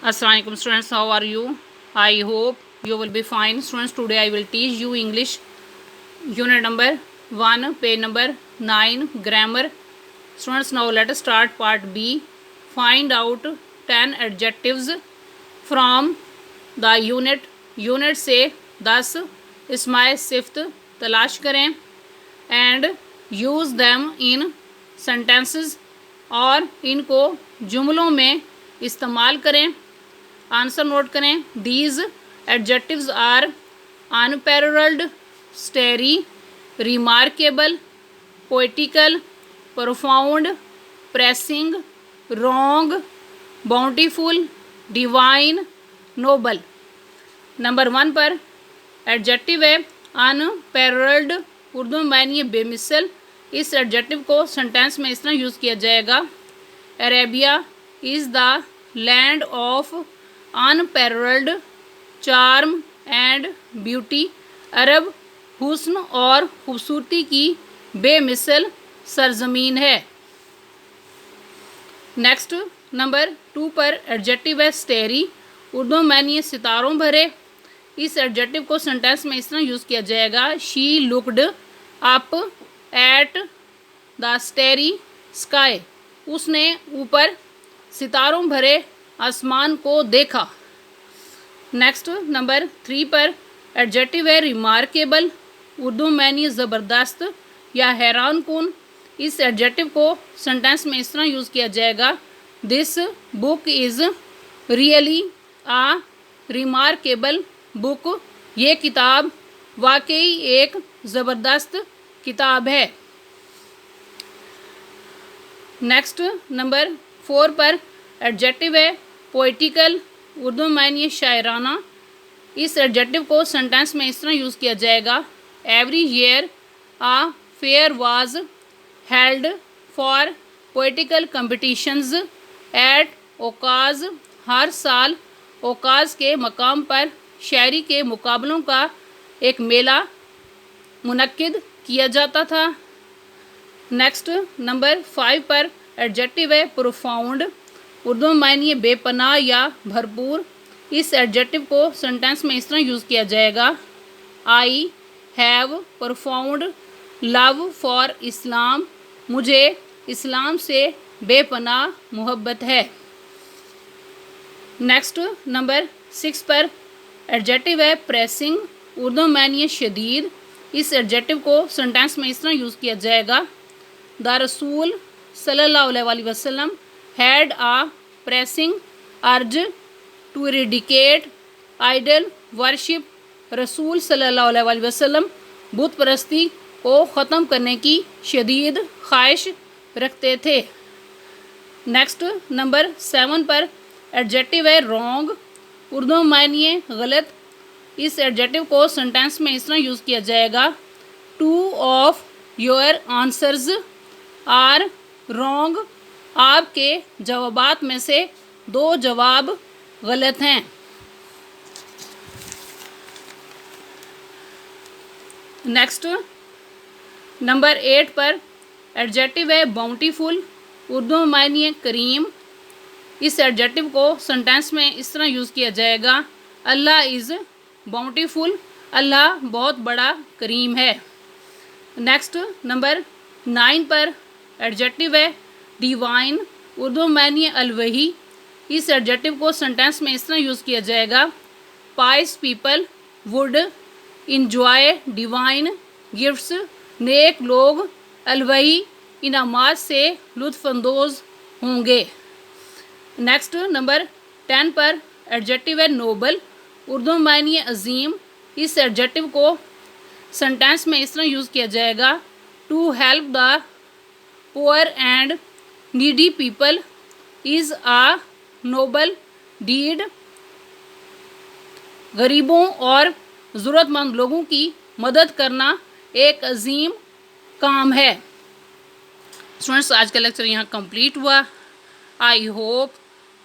Assalamualaikum students, how are you? I hope you will be fine. Students, today I will teach you English unit number 1, page number 9, grammar. Students, now let us start part B. Find out 10 adjectives from the unit. Unit से 10 इसमें सिफ्त तलाश करें and use them in sentences और इनको जुमलों में इस्तेमाल करें. Answer note करें. These adjectives are unparalleled, starry, remarkable, poetical, profound, pressing, wrong, bountiful, divine, noble. Number 1 पर एडजेक्टिव है अनपैरेलल्ड. उर्दू में मानिए बेमिसल. इस एडजेक्टिव को सेंटेंस में इस तरह यूज़ किया जाएगा. Arabia is the land of unparalleled charm and beauty. अरब हुस्न और खूबसूरती की बेमिसल सरजमीन है. नेक्स्ट नंबर 2 पर एडजेक्टिव है स्टेरी. उर्दू में मानिए सितारों भरे. इस एडजेक्टिव को सेंटेंस में इस तरह यूज़ किया जाएगा. She looked up at the स्टेरी sky. उसने ऊपर सितारों भरे आसमान को देखा. नेक्स्ट नंबर 3 पर एडजेक्टिव है रिमार्केबल. उर्दू में मानिए ज़बरदस्त या हैरान कुन. इस एडजेक्टिव को सेंटेंस में इस तरह यूज़ किया जाएगा. This book is really a remarkable book. ये किताब वाकई एक ज़बरदस्त किताब है. नेक्स्ट नंबर 4 पर एडजेक्टिव है पोइटिकल. उर्दू में मानिए शायराना. इस एडजेक्टिव को सेंटेंस में इस तरह यूज़ किया जाएगा. Every year a fair was held for poetical competitions at Okaz. हर साल ओकाज के मकाम पर शायरी के मुकाबलों का एक मेला मुनक्किद किया जाता था. नेक्स्ट नंबर 5 पर एडजेक्टिव है प्रोफाउंड. उर्दू में मानिए बेपनाह या भरपूर. इस एडजेक्टिव को सेंटेंस में इस तरह यूज़ किया जाएगा. I have profound love for इस्लाम. मुझे इस्लाम से बेपनाह मोहब्बत है. नेक्स्ट नंबर 6 पर एडजेक्टिव है प्रेसिंग. उर्दू में मानिए शदीद. इस एडजेक्टिव को सेंटेंस में इस तरह यूज़ किया जाएगा. द रसूल सल्लल्लाहु अलैहि वसल्लम had a pressing urge to eradicate idol worship. रसूल सल्लल्लाहु अलैहि वसल्लम बुत परस्ती को ख़त्म करने की शदीद ख्वाहिश रखते थे. नेक्स्ट नंबर 7 पर एडजेक्टिव है रॉन्ग. उर्दू में मानिए गलत. इस एडजेक्टिव को सेंटेंस में इस तरह यूज़ किया जाएगा. Two of your answers are wrong. आपके जवाबात में से 2 जवाब गलत हैं. नेक्स्ट नंबर 8 पर एडजेक्टिव है बाउंटीफुल. उर्दू में मानिए करीम. इस एडजेक्टिव को सेंटेंस में इस तरह यूज़ किया जाएगा. अल्लाह इज़ बाउंटीफुल. अल्लाह बहुत बड़ा करीम है. नेक्स्ट नंबर 9 पर एडजेक्टिव है डिवाइन. उर्दू में मानिए अलवही. इस एडजेक्टिव को सेंटेंस में इस तरह यूज़ किया जाएगा. Pious people would enjoy divine gifts. नेक लोग अलवही इनामात से लुत्फ़अंदोज़ होंगे. नेक्स्ट नंबर 10 पर एडजेक्टिव है नोबल. उर्दू में मानिए अजीम. इस एडजेक्टिव को सेंटेंस में इस तरह यूज़ किया जाएगा. To help the poor and needy people is a noble deed. गरीबों और ज़रूरतमंद लोगों की मदद करना एक अजीम काम है. स्टूडेंट्स, आज का लेक्चर यहाँ कंप्लीट हुआ. I hope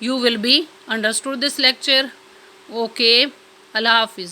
you will be understood this lecture. Okay, Allah Hafiz.